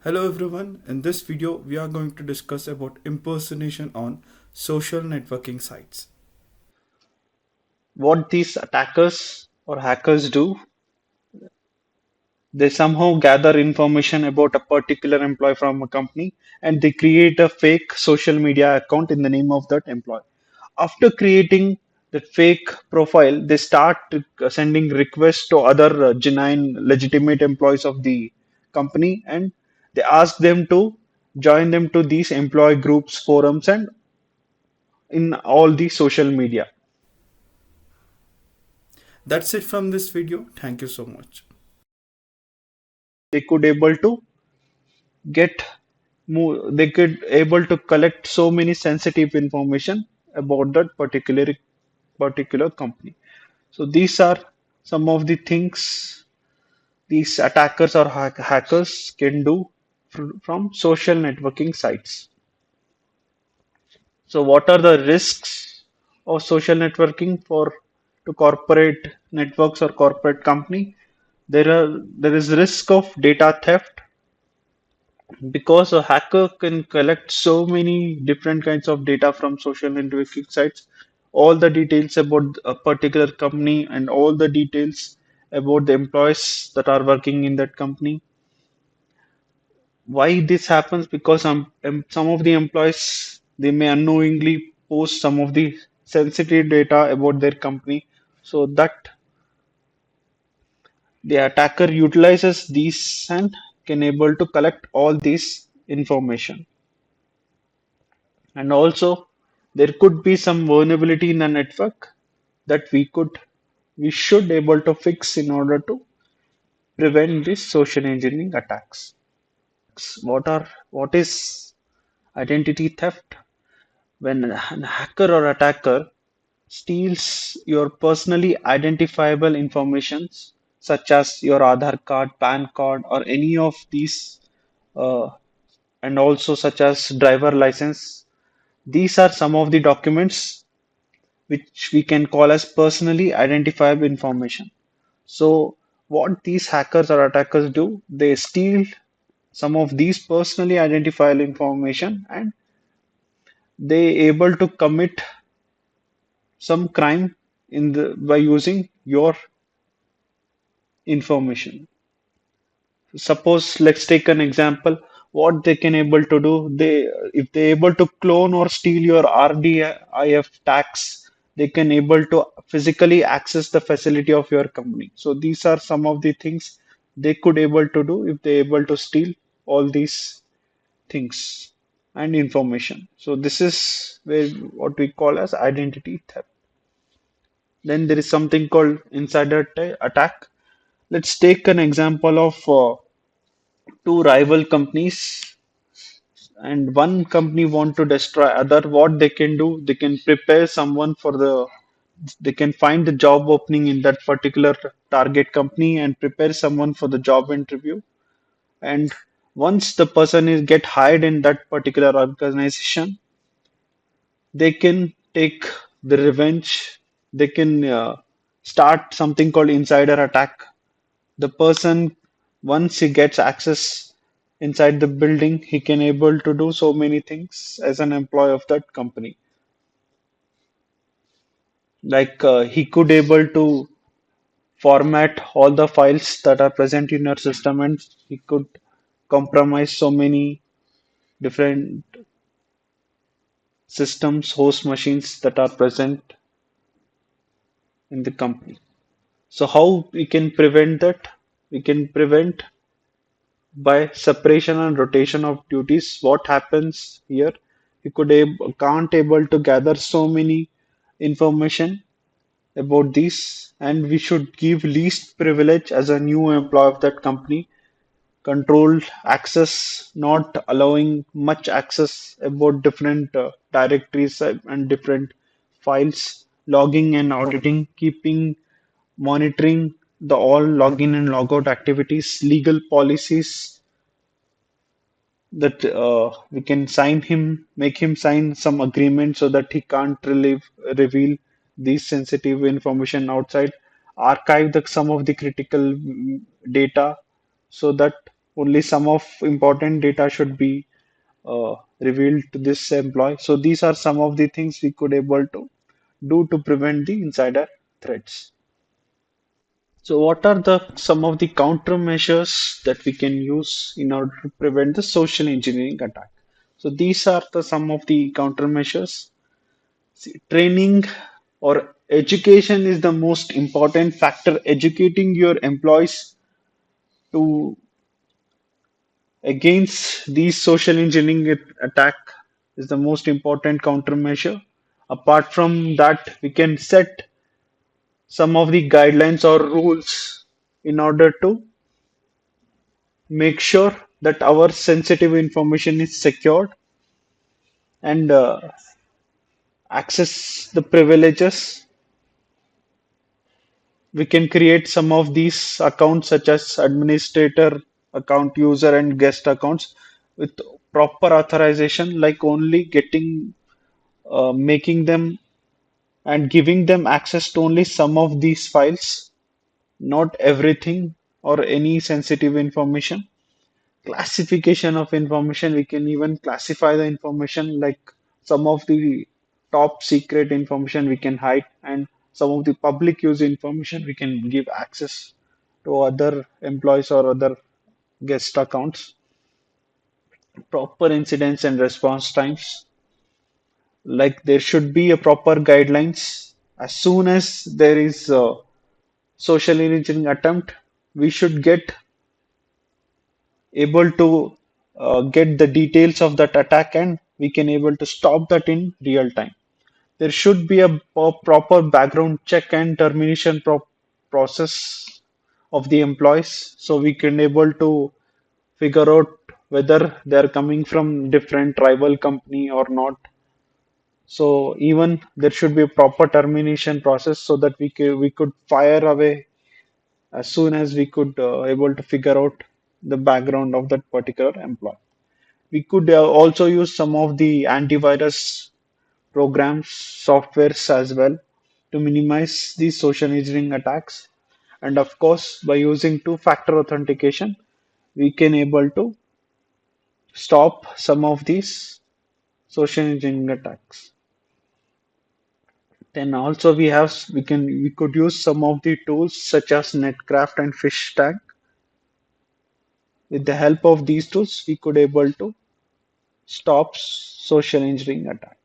Hello everyone, in this video we are going to discuss about impersonation on social networking sites. What these attackers or hackers do, they somehow gather information about a particular employee from a company and they create a fake social media account in the name of that employee. After creating the fake profile, they start sending requests to other genuine, legitimate employees of the company and they ask them to join them to these employee groups, forums, and in all the social media. That's it from this video. Thank you so much. They could able to get they could able to collect so many sensitive information about that particular company. So these are some of the things these attackers or hackers can do from social networking sites. So what are the risks of social networking for to corporate networks or corporate company? There is risk of data theft because a hacker can collect so many different kinds of data from social networking sites, all the details about a particular company and all the details about the employees that are working in that company. Why this happens? Because some of the employees they may unknowingly post some of the sensitive data about their company, so that the attacker utilizes these and can able to collect all this information. And also, there could be some vulnerability in the network that we should able to fix in order to prevent these social engineering attacks. What is identity theft? When a hacker or attacker steals your personally identifiable information, such as your Aadhaar card, PAN card, or any of these, uh, and also such as driver license. These are some of the documents which we can call as personally identifiable information. So, what these hackers or attackers do, they steal some of these personally identifiable information and they able to commit some crime in the by using your information. Suppose let's take an example. What they can able to do, they if they able to clone or steal your RDIF tax, they can able to physically access the facility of your company. So these are some of the things they could able to do if they able to steal all these things and information. So this is where what we call as identity theft. Then there is something called attack. Let's take an example of two rival companies and one company want to destroy other. What they can do, they can prepare someone for they can find the job opening in that particular target company and prepare someone for the job interview. And once the person is get hired in that particular organization, they can take the revenge. They can start something called insider attack. The person, once he gets access inside the building, he can able to do so many things as an employee of that company. Like he could able to format all the files that are present in your system, and he could compromise so many different systems, host machines that are present in the company. So how we can prevent that? We can prevent by separation and rotation of duties. What happens here? You can't able to gather so many information about this, and we should give least privilege as a new employee of that company. Controlled access, not allowing much access about different directories and different files, logging and auditing, keeping monitoring the all login and logout activities, legal policies that we can make him sign some agreement so that he can't reveal these sensitive information outside, archive some of the critical data so that only some of important data should be revealed to this employee. So these are some of the things we could able to do to prevent the insider threats. So what are the some of the countermeasures that we can use in order to prevent the social engineering attack? So these are the some of the countermeasures. See, training or education is the most important factor. Educating your employees to against these social engineering attack is the most important countermeasure. Apart from that, we can set some of the guidelines or rules in order to make sure that our sensitive information is secured and access the privileges. We can create some of these accounts such as administrator account, user and guest accounts with proper authorization, like only getting making them and giving them access to only some of these files, not everything or any sensitive information. Classification of information, we can even classify the information, like some of the top secret information we can hide, and some of the public use information we can give access to other employees or other guest accounts. Proper incidents and response times, like there should be a proper guidelines as soon as there is a social engineering attempt. We should get able to get the details of that attack, and we can able to stop that in real time. There should be a proper background check and termination process of the employees, so we can able to figure out whether they are coming from different rival company or not. So even there should be a proper termination process so that we could fire away as soon as we could able to figure out the background of that particular employee. We could also use some of the antivirus programs, softwares as well to minimize these social engineering attacks. And of course, by using two-factor authentication, we can able to stop some of these social engineering attacks. Then also we could use some of the tools such as Netcraft and Fishtag. With the help of these tools, we could able to stop social engineering attack.